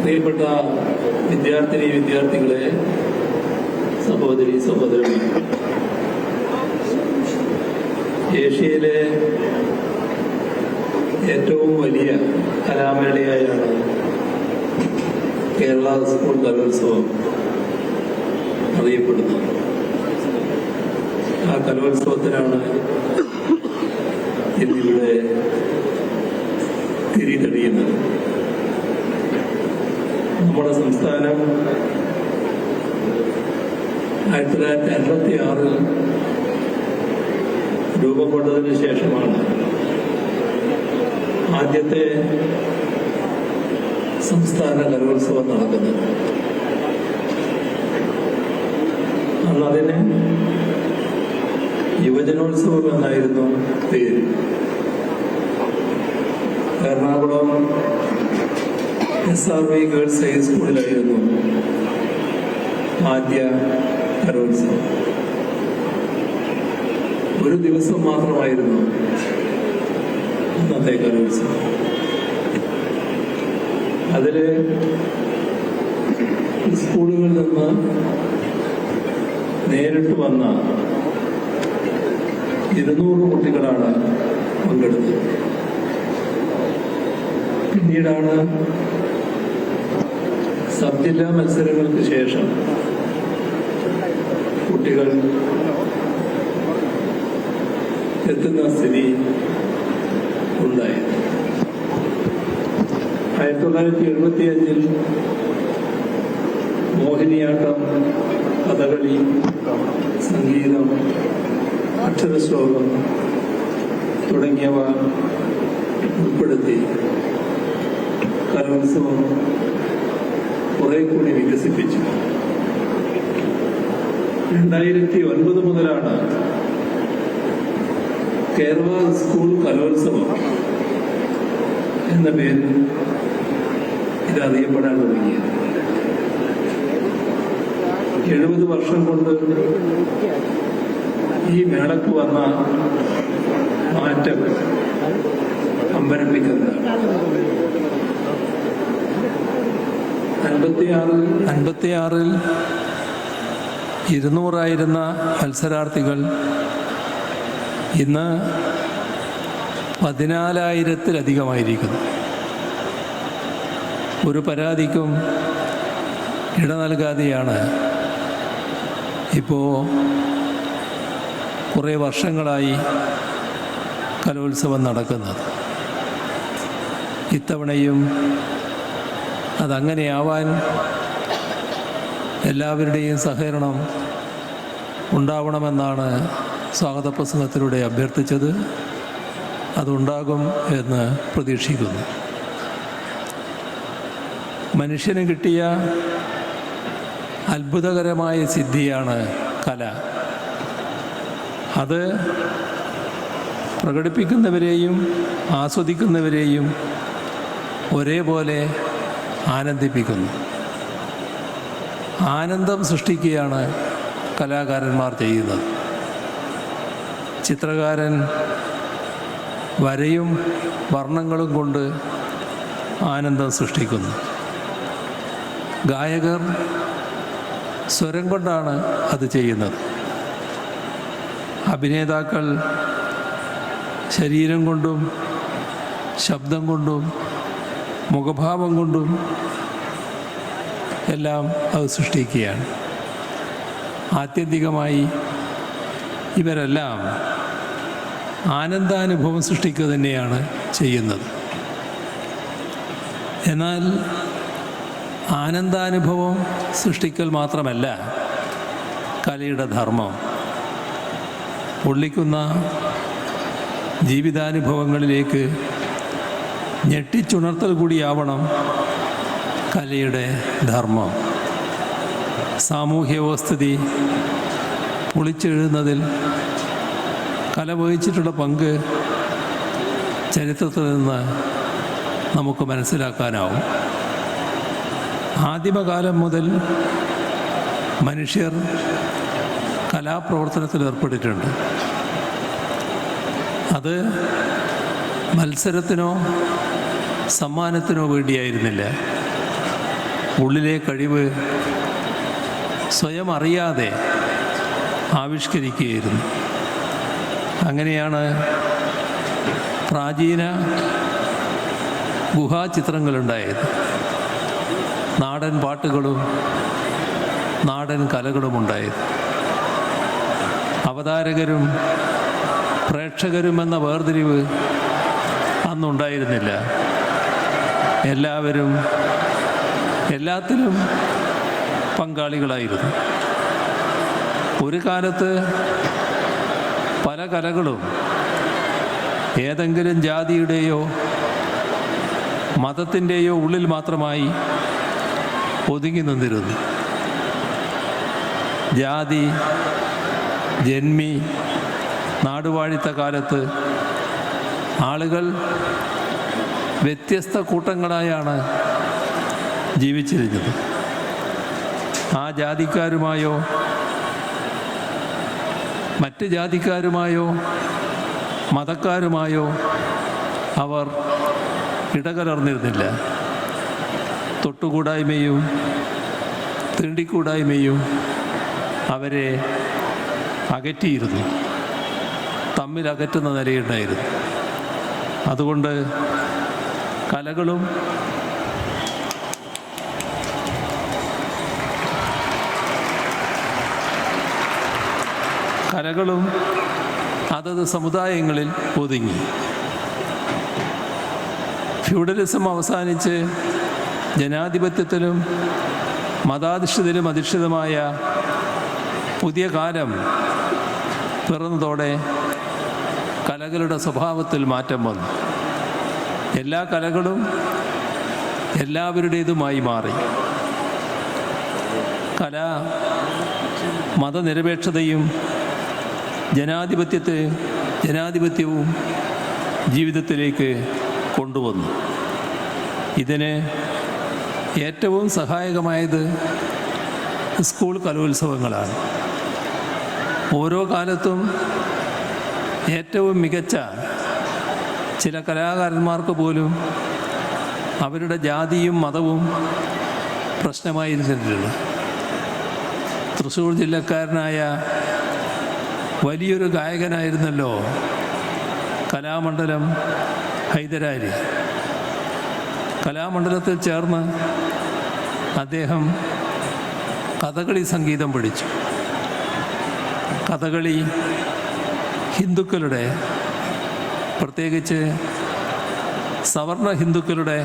പ്രിയപ്പെട്ട വിദ്യാർത്ഥികളെ, സഹോദരി സഹോദരന്മാർ, ഏഷ്യയിലെ ഏറ്റവും വലിയ കലാമേളയായാണ് കേരള സ്കൂൾ കലോത്സവം അറിയപ്പെടുന്നത്. ആ കലോത്സവത്തിനാണ് ഇന്നിവിടെ തിരിതെളിയുന്നത്. നമ്മുടെ സംസ്ഥാനം 1956 രൂപം കൊണ്ടതിന് ശേഷമാണ് ആദ്യത്തെ സംസ്ഥാന കലോത്സവം നടക്കുന്നത്. അന്നതിന് യുവജനോത്സവം എന്നായിരുന്നു പേര്. എറണാകുളം SRV ഗേൾസ് ഹൈസ്കൂളിലായിരുന്നു ആദ്യ കലോത്സവം. ഒരു ദിവസം മാത്രമായിരുന്നു അന്നത്തെ കലോത്സവം. അതില് സ്കൂളുകളിൽ നിന്ന് നേരിട്ട് വന്ന 200 കുട്ടികളാണ് പങ്കെടുത്തത്. പിന്നീടാണ് സബ് ജില്ലാ മത്സരങ്ങൾക്ക് ശേഷം കുട്ടികൾ എത്തുന്ന സ്ഥിതി ഉണ്ടായത്. 1975 മോഹിനിയാട്ടം, കഥകളി, സംഗീതം, അക്ഷരശ്ലോകം തുടങ്ങിയവ ഉൾപ്പെടുത്തി കലോത്സവം കുറെ കൂടി വികസിപ്പിച്ചു. 2009 മുതലാണ് കേരള സ്കൂൾ കലോത്സവം എന്ന പേരിൽ ഇത് അറിയപ്പെടാൻ തുടങ്ങിയത്. 70 വർഷം കൊണ്ട് ഈ മേളക്ക് വന്ന മാറ്റം അമ്പരപ്പിക്കുന്നതാണ്. 1956 200 മത്സരാർത്ഥികൾ ഇന്ന് 14,000-ത്തിലധികമായിരിക്കുന്നു. ഒരു പരാതിക്കും ഇട നൽകാതെയാണ് ഇപ്പോൾ കുറേ വർഷങ്ങളായി കലോത്സവം നടക്കുന്നത്. ഇത്തവണയും അതങ്ങനെയാവാൻ എല്ലാവരുടെയും സഹകരണം ഉണ്ടാവണമെന്നാണ് സ്വാഗത പ്രസംഗത്തിലൂടെ അഭ്യർത്ഥിച്ചത്. അതുണ്ടാകും എന്ന് പ്രതീക്ഷിക്കുന്നു. മനുഷ്യന് കിട്ടിയ അത്ഭുതകരമായ സിദ്ധിയാണ് കല. അത് പ്രകടിപ്പിക്കുന്നവരെയും ആസ്വദിക്കുന്നവരെയും ഒരേപോലെ ആനന്ദിപ്പിക്കുന്നു. ആനന്ദം സൃഷ്ടിക്കുകയാണ് കലാകാരന്മാർ ചെയ്യുന്നത്. ചിത്രകാരൻ വരയും വർണ്ണങ്ങളും കൊണ്ട് ആനന്ദം സൃഷ്ടിക്കുന്നു. ഗായകർ സ്വരം കൊണ്ടാണ് അത് ചെയ്യുന്നത്. അഭിനേതാക്കൾ ശരീരം കൊണ്ടും ശബ്ദം കൊണ്ടും മുഖഭാവം കൊണ്ടും എല്ലാം അത് സൃഷ്ടിക്കുകയാണ്. ആത്യന്തികമായി ഇവരെല്ലാം ആനന്ദാനുഭവം സൃഷ്ടിക്കുക തന്നെയാണ് ചെയ്യുന്നത്. എന്നാൽ ആനന്ദാനുഭവം സൃഷ്ടിക്കൽ മാത്രമല്ല കലയുടെ ധർമ്മം. പൊള്ളിക്കുന്ന ജീവിതാനുഭവങ്ങളിലേക്ക് ഞെട്ടിച്ചുണർത്തൽ കൂടിയാവണം കലയുടെ ധർമ്മം. സാമൂഹ്യ വ്യവസ്ഥിതി പൊളിച്ചെഴുതുന്നതിൽ കല വഹിച്ചിട്ടുള്ള പങ്ക് ചരിത്രത്തിൽ നിന്ന് നമുക്ക് മനസ്സിലാക്കാനാവും. ആദിമകാലം മുതൽ മനുഷ്യർ കലാപ്രവർത്തനത്തിൽ ഏർപ്പെട്ടിട്ടുണ്ട്. അത് മത്സരത്തിനോ സമ്മാനത്തിനോ വേണ്ടിയായിരുന്നില്ല. ഉള്ളിലെ കഴിവ് സ്വയം അറിയാതെ ആവിഷ്കരിക്കുകയായിരുന്നു. അങ്ങനെയാണ് പ്രാചീന ഗുഹാചിത്രങ്ങളുണ്ടായത്. നാടൻ പാട്ടുകളും നാടൻ കലകളുമുണ്ടായത്. അവതാരകരും പ്രേക്ഷകരും എന്ന വേർതിരിവ് അന്നുണ്ടായിരുന്നില്ല. എല്ലാവരും എല്ലാത്തിലും പങ്കാളികളായിരുന്നു. ഒരു കാലത്ത് പല കലകളും ഏതെങ്കിലും ജാതിയുടെയോ മതത്തിൻ്റെയോ ഉള്ളിൽ മാത്രമായി ഒതുങ്ങി നിന്നിരുന്നു. ജാതി, ജന്മി, നാടുവാഴിത്ത കാലത്ത് ആളുകൾ വ്യത്യസ്ത കൂട്ടങ്ങളായാണ് ജീവിച്ചിരുന്നത്. ആ ജാതിക്കാരുമായോ മറ്റ് ജാതിക്കാരുമായോ മതക്കാരുമായോ അവർ ഇടകലർന്നിരുന്നില്ല. തൊട്ടുകൂടായ്മയും തീണ്ടിക്കൂടായ്മയും അവരെ അകറ്റിയിരുന്നു, തമ്മിലകറ്റുന്ന നിലയുണ്ടായിരുന്നു. അതുകൊണ്ട് കലകളും അതത് സമുദായങ്ങളിൽ ഒതുങ്ങി. ഫ്യൂഡലിസം അവസാനിച്ച് ജനാധിപത്യത്തിലും മതാധിഷ്ഠിതരും അധിഷ്ഠിതമായ പുതിയ കാലം പിറന്നതോടെ കലകളുടെ സ്വഭാവത്തിൽ മാറ്റം വന്നു. എല്ലാ കലകളും എല്ലാവരുടേതുമായി മാറി. കല മതനിരപേക്ഷതയും ജനാധിപത്യവും ജീവിതത്തിലേക്ക് കൊണ്ടുവന്നു. ഇതിന് ഏറ്റവും സഹായകമായത് സ്കൂൾ കലോത്സവങ്ങളാണ്. ഓരോ കാലത്തും ഏറ്റവും മികച്ച ചില കലാകാരന്മാർക്ക് പോലും അവരുടെ ജാതിയും മതവും പ്രശ്നമായിരുന്നില്ല. തൃശ്ശൂർ ജില്ലക്കാരനായ വലിയൊരു ഗായകനായിരുന്നല്ലോ കലാമണ്ഡലം ഹൈദരാലി. കലാമണ്ഡലത്തിൽ ചേർന്ന് അദ്ദേഹം കഥകളി സംഗീതം പഠിച്ചു. കഥകളി ഹിന്ദുക്കളുടെ, പ്രത്യേകിച്ച് സവർണ ഹിന്ദുക്കളുടെ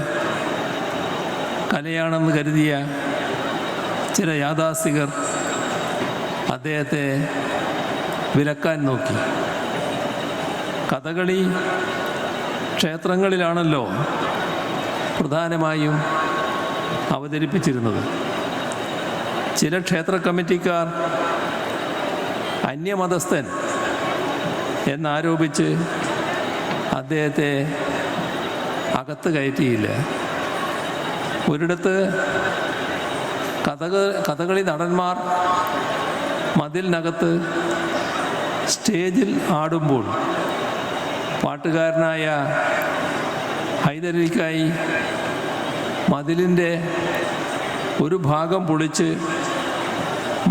കലയാണെന്ന് കരുതിയ ചില യാഥാസ്ഥികർ അദ്ദേഹത്തെ വിലക്കാൻ നോക്കി. കഥകളി ക്ഷേത്രങ്ങളിലാണല്ലോ പ്രധാനമായും അവതരിപ്പിച്ചിരുന്നത്. ചില ക്ഷേത്ര കമ്മിറ്റിക്കാർ അന്യമതസ്ഥൻ എന്നാരോപിച്ച് അദ്ദേഹത്തെ അകത്ത് കയറ്റിയില്ല. ഒരിടത്ത് കഥകളി നടന്മാർ മതിലിനകത്ത് സ്റ്റേജിൽ ആടുമ്പോൾ പാട്ടുകാരനായ ഹൈദരലിക്കായി മതിലിൻ്റെ ഒരു ഭാഗം പൊളിച്ച്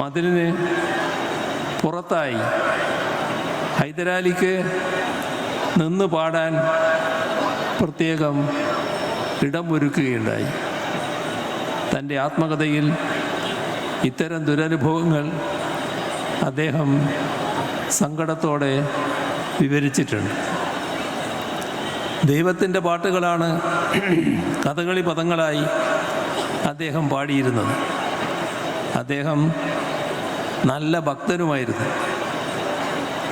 മതിലിന് പുറത്തായി ഹൈദരാലിക്ക് നിന്ന് പാടാൻ പ്രത്യേകം ഇടമൊരുക്കുകയുണ്ടായി. തൻ്റെ ആത്മകഥയിൽ ഇത്തരം ദുരനുഭവങ്ങൾ അദ്ദേഹം സങ്കടത്തോടെ വിവരിച്ചിട്ടുണ്ട്. ദൈവത്തിൻ്റെ പാട്ടുകളാണ് കഥകളി പദങ്ങളായി അദ്ദേഹം പാടിയിരുന്നത്. അദ്ദേഹം നല്ല ഭക്തനുമായിരുന്നു.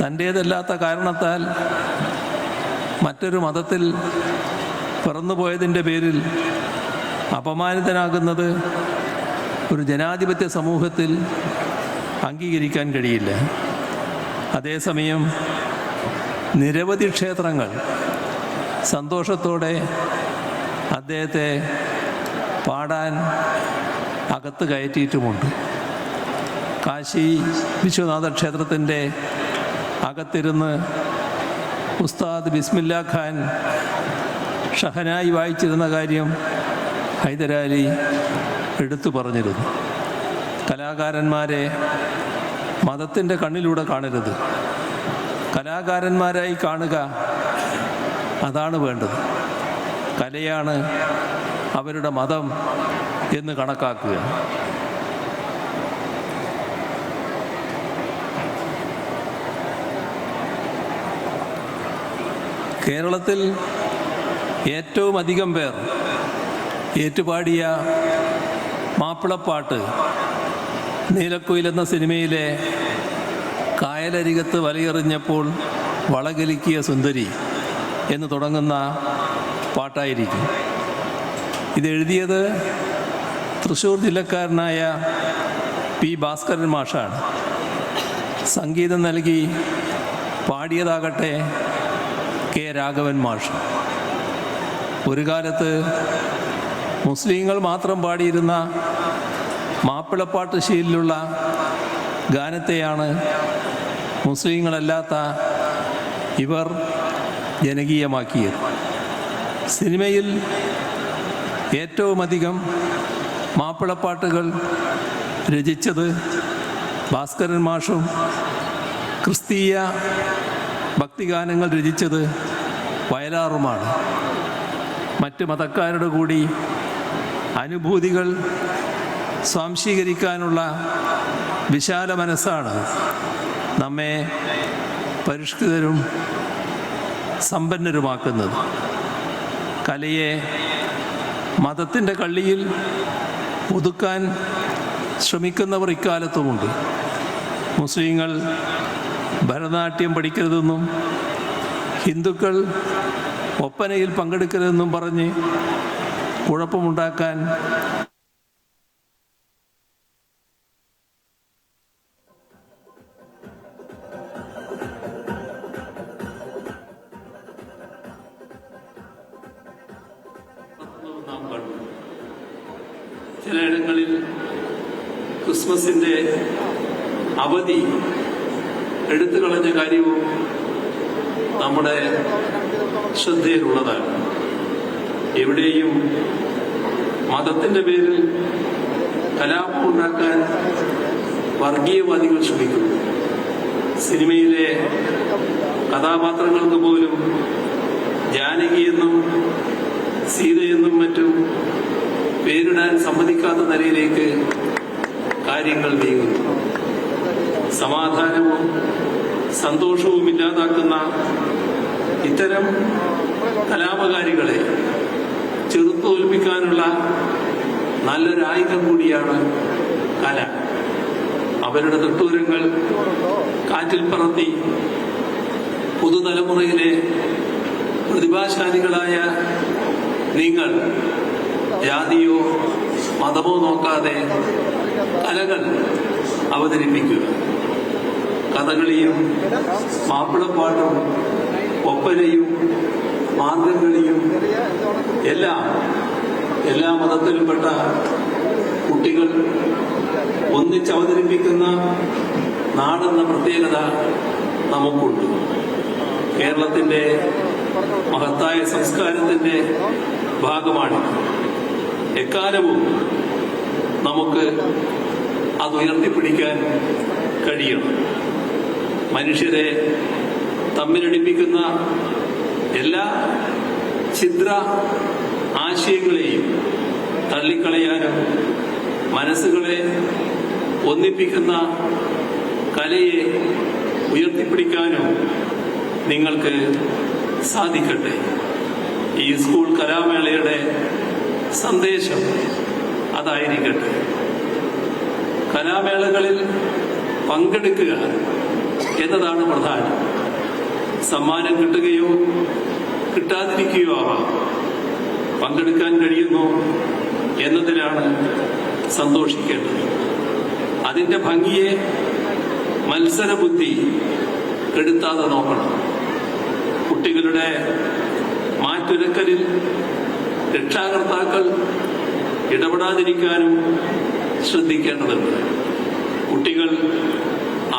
തൻ്റേതല്ലാത്ത കാരണത്താൽ മറ്റൊരു മതത്തിൽ പിറന്നുപോയതിൻ്റെ പേരിൽ അപമാനിതനാകുന്നത് ഒരു ജനാധിപത്യ സമൂഹത്തിൽ അംഗീകരിക്കാൻ കഴിയില്ല. അതേസമയം നിരവധി ക്ഷേത്രങ്ങൾ സന്തോഷത്തോടെ അദ്ദേഹത്തെ പാടാൻ അകത്ത് കയറ്റിയിട്ടുമുണ്ട്. കാശി വിശ്വനാഥ ക്ഷേത്രത്തിൻ്റെ അകത്തിരുന്ന് ഉസ്താദ് ബിസ്മില്ല ഖാൻ ഷഹനായി വായിച്ചിരുന്ന കാര്യം ഹൈദരാലി എടുത്തു പറഞ്ഞിരുന്നു. കലാകാരന്മാരെ മതത്തിൻ്റെ കണ്ണിലൂടെ കാണരുത്, കലാകാരന്മാരായി കാണുക, അതാണ് വേണ്ടത്. കലയാണ് അവരുടെ മതം എന്ന് കണക്കാക്കുക. കേരളത്തിൽ ഏറ്റവും അധികം പേർ ഏറ്റുപാടിയ മാപ്പിളപ്പാട്ട് നീലക്കുയിൽ എന്ന സിനിമയിലെ കായലരികത്ത് വലയെറിഞ്ഞപ്പോൾ വളകലിക്കിയ സുന്ദരി എന്ന് തുടങ്ങുന്ന പാട്ടായിരിക്കും. ഇതെഴുതിയത് തൃശ്ശൂർ ജില്ലക്കാരനായ പി ഭാസ്കരൻ മാഷാണ്. സംഗീതം നൽകി പാടിയതാകട്ടെ കെ രാഘവൻ മാഷ്. ഒരു കാലത്ത് മുസ്ലിങ്ങൾ മാത്രം പാടിയിരുന്ന മാപ്പിളപ്പാട്ട് ശീലിലുള്ള ഗാനത്തെയാണ് മുസ്ലിങ്ങളല്ലാത്ത ഇവർ ജനകീയമാക്കിയത്. സിനിമയിൽ ഏറ്റവും അധികം മാപ്പിളപ്പാട്ടുകൾ രചിച്ചത് ഭാസ്കരൻ മാഷും ക്രിസ്തീയ ഭക്തിഗാനങ്ങൾ രചിച്ചത് വയലാറുമാണ്. മറ്റ് മതക്കാരുടെ കൂടി അനുഭൂതികൾ സ്വാംശീകരിക്കാനുള്ള വിശാല മനസ്സാണ് നമ്മെ പരിഷ്കൃതരും സമ്പന്നരുമാക്കുന്നത്. കലയെ മതത്തിൻ്റെ കള്ളിയിൽ ഒതുക്കാൻ ശ്രമിക്കുന്നവർ ഇക്കാലത്തുമുണ്ട്. മുസ്ലിങ്ങൾ ഭരതനാട്യം പഠിക്കരുതെന്നും ഹിന്ദുക്കൾ ഒപ്പനയിൽ പങ്കെടുക്കരുതെന്നും പറഞ്ഞ് കുഴപ്പമുണ്ടാക്കാൻ നാം കണ്ടു. ചിലയിടങ്ങളിൽ ക്രിസ്മസിൻ്റെ അവധി എടുത്തു കളഞ്ഞ കാര്യവും നമ്മുടെ ശ്രദ്ധയിലുള്ളതാണ്. എവിടെയും മതത്തിൻ്റെ പേരിൽ കലാപമുണ്ടാക്കാൻ വർഗീയവാദികൾ ശ്രമിക്കുന്നു. സിനിമയിലെ കഥാപാത്രങ്ങൾക്ക് പോലും ജാനകിയെന്നും സീതയെന്നും മറ്റും പേരിടാൻ സമ്മതിക്കാത്ത നിലയിലേക്ക് കാര്യങ്ങൾ നീങ്ങുന്നു. സമാധാനവും സന്തോഷവും ഇല്ലാതാക്കുന്ന ഇത്തരം കലാപകാരികളെ ചെറുത്തോൽപ്പിക്കാനുള്ള നല്ലൊരായുധം കൂടിയാണ് കല. അവരുടെ തട്ടൂരങ്ങൾ കാറ്റിൽ പറത്തി പുതുതലമുറയിലെ പ്രതിഭാശാലികളായ നിങ്ങൾ ജാതിയോ മതമോ നോക്കാതെ കലകൾ അവതരിപ്പിക്കുക. കഥകളിയും മാപ്പിളപ്പാട്ടും ഒപ്പനയും മാർഗംകളിയും എല്ലാ മതത്തിലുംപ്പെട്ട കുട്ടികൾ ഒന്നിച്ചവതരിപ്പിക്കുന്ന നാടെന്ന പ്രത്യേകത നമുക്കുണ്ട്. കേരളത്തിൻ്റെ മഹത്തായ സംസ്കാരത്തിൻ്റെ ഭാഗമാണ്. എക്കാലവും നമുക്ക് അത് ഉയർത്തിപ്പിടിക്കാൻ കഴിയണം. മനുഷ്യരെ തമ്മിലടിപ്പിക്കുന്ന എല്ലാ ഛിദ്ര ആശയങ്ങളെയും തള്ളിക്കളയാനും മനസ്സുകളെ ഒന്നിപ്പിക്കുന്ന കലയെ ഉയർത്തിപ്പിടിക്കാനും നിങ്ങൾക്ക് സാധിക്കട്ടെ. ഈ സ്കൂൾ കലാമേളയുടെ സന്ദേശം അതായിരിക്കട്ടെ. കലാമേളകളിൽ പങ്കെടുക്കുക എന്നതാണ് പ്രധാനം. സമ്മാനം കിട്ടുകയോ കിട്ടാതിരിക്കുകയോ ആവാം. പങ്കെടുക്കാൻ കഴിയുന്നു എന്നതിലാണ് സന്തോഷിക്കേണ്ടത്. അതിൻ്റെ ഭംഗിയെ മത്സരബുദ്ധി കെടുത്താതെ നോക്കണം. കുട്ടികളുടെ മാറ്റുരക്കലിൽ രക്ഷാകർത്താക്കൾ ഇടപെടാതിരിക്കാനും ശ്രദ്ധിക്കേണ്ടതുണ്ട്. കുട്ടികൾ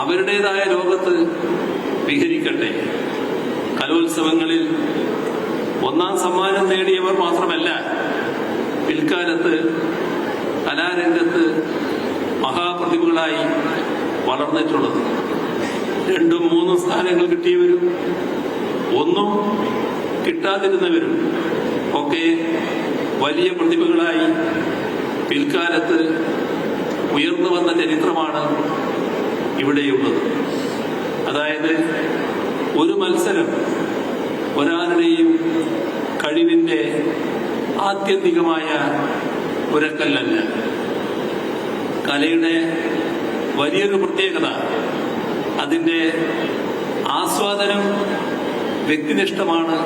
അവരുടേതായ ലോകത്ത് വിഹരിക്കട്ടെ. കലോത്സവങ്ങളിൽ ഒന്നാം സമ്മാനം നേടിയവർ മാത്രമല്ല പിൽക്കാലത്ത് കലാരംഗത്ത് മഹാപ്രതിഭകളായി വളർന്നിട്ടുള്ളത്. 2ഉം 3ഉം സ്ഥാനങ്ങൾ കിട്ടിയവരും ഒന്നും കിട്ടാതിരുന്നവരും ഒക്കെ വലിയ പ്രതിഭകളായി പിൽക്കാലത്ത് ഉയർന്നു വന്ന ചരിത്രമാണ് ഇവിടെയുള്ളത്. അതായത് ഒരു മത്സരം ഒരാളുടെയും കഴിവിന്റെ ആത്യന്തികമായ ഉരക്കല്ലല്ല. കലയുടെ വലിയൊരു പ്രത്യേകത അതിന്റെ ആസ്വാദനം വ്യക്തിനിഷ്ഠമാണ്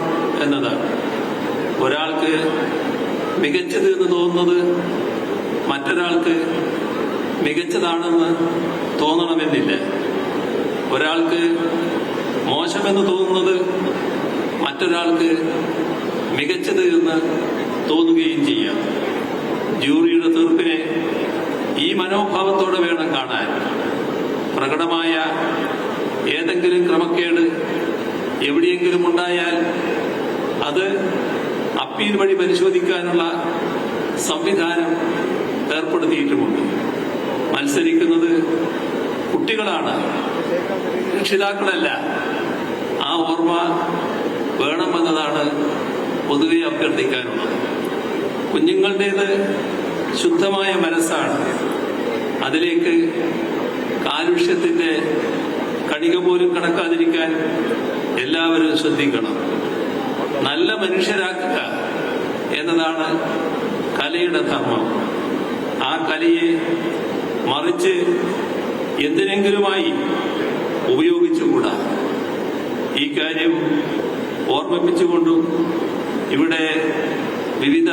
എന്നതാണ്. ഒരാൾക്ക് മികച്ചത് എന്ന് തോന്നുന്നത് മറ്റൊരാൾക്ക് മികച്ചതാണെന്ന് തോന്നണമെന്നില്ല. ഒരാൾക്ക് മോശമെന്ന് തോന്നുന്നത് മറ്റൊരാൾക്ക് മികച്ചത് എന്ന് തോന്നുകയും ചെയ്യാം. ജൂറിയുടെ തീർപ്പിനെ ഈ മനോഭാവത്തോടെ വേണം കാണാൻ. പ്രകടമായ ഏതെങ്കിലും ക്രമക്കേട് എവിടെയെങ്കിലും ഉണ്ടായാൽ അത് അപ്പീൽ വഴി പരിശോധിക്കാനുള്ള സംവിധാനം ഏർപ്പെടുത്തിയിട്ടുമുണ്ട്. മത്സരിക്കുന്നത് കുട്ടികളാണ്, രക്ഷിതാക്കളല്ല. ആ ഓർമ്മ വേണമെന്നതാണ് പൊതുവെ അഭ്യർത്ഥിക്കാനുള്ളത്. കുഞ്ഞുങ്ങളുടേത് ശുദ്ധമായ മനസ്സാണ്. അതിലേക്ക് കാലുഷ്യത്തിന്റെ കണിക പോലും കടക്കാതിരിക്കാൻ എല്ലാവരും ശ്രദ്ധിക്കണം. നല്ല മനുഷ്യരാക്കുക എന്നതാണ് കലയുടെ ധർമ്മം. ആ കലയെ മറിച്ച് എന്തിനെങ്കിലുമായി ഉപയോഗിച്ചുകൂടാ. ഈ കാര്യം ഓർമ്മിപ്പിച്ചുകൊണ്ടും ഇവിടെ വിവിധ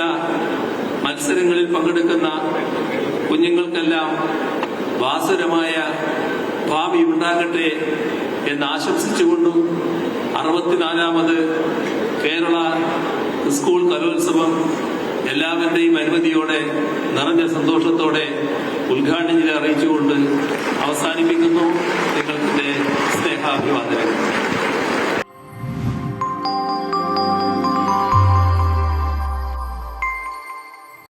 മത്സരങ്ങളിൽ പങ്കെടുക്കുന്ന കുഞ്ഞുങ്ങൾക്കെല്ലാം ഭാസുരമായ ഭാവി ഉണ്ടാകട്ടെ എന്ന് ആശംസിച്ചുകൊണ്ടും 64ാമത് കേരള സ്കൂൾ കലോത്സവം എല്ലാവരുടെയും അനുമതിയോടെ നിറഞ്ഞ സന്തോഷത്തോടെ ഉദ്ഘാടനം ചെയ്ത് അറിയിച്ചുകൊണ്ട് അവസാനിപ്പിക്കുന്നു. നിങ്ങൾക്ക് സ്നേഹാഭിവാദനം.